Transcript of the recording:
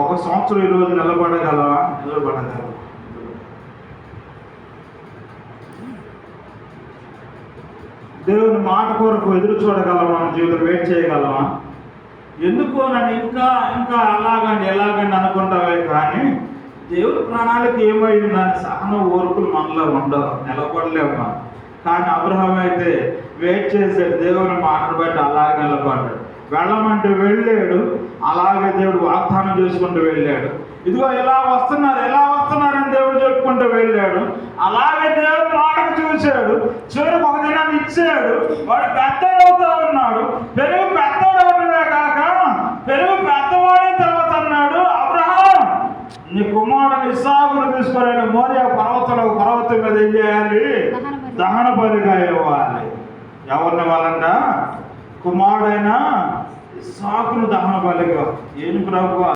ఒక సంవత్సరం ఈరోజు నిలబడగలవా? నిలబడగలవా? దేవుని మాట కొరకు ఎదురు చూడగలవా? మన జీవితం వెయిట్ చేయగలవా? ఎందుకో నన్ను ఇంకా ఇంకా అలాగండి ఎలాగండి అనుకుంటావే కానీ దేవుడి ప్రణాళిక ఏమైందని సహన ఓర్పులు మనలో ఉండవు, నిలబడలేము. కానీ అబ్రహాం అయితే వెయిట్ చేశాడు, దేవుని మాటను బట్టి అలాగే నిలబడ్డాడు. వెళ్ళమంటే వెళ్ళాడు, అలాగే దేవుడు వాగ్దానం చేసుకుంటూ వెళ్ళాడు. ఇదిగో ఎలా వస్తున్నారని దేవుడు చెప్పుకుంటూ వెళ్ళాడు. అలాగే దేవుడు మాటను చూశాడు, చివరికి ఒక దినాన్ని ఇచ్చాడు. వాడు పెద్దవాడుతూ ఉన్నాడు. పెరుగు పెద్దవాడు అవడమే కాక పెరుగు పెద్దవాడే తర్వాత అన్నాడు, అబ్రహాం నీ కుమారుని ఇస్సాకును తీసుకుని మోరియా పర్వతం మీద ఏం చేయాలి? దహన బలిగా ఇవ్వాలి. ఎవరిని వాళ్ళంట? కుమారుడైన ఇస్సాకును దహన బలిగా. ఏం ప్రభు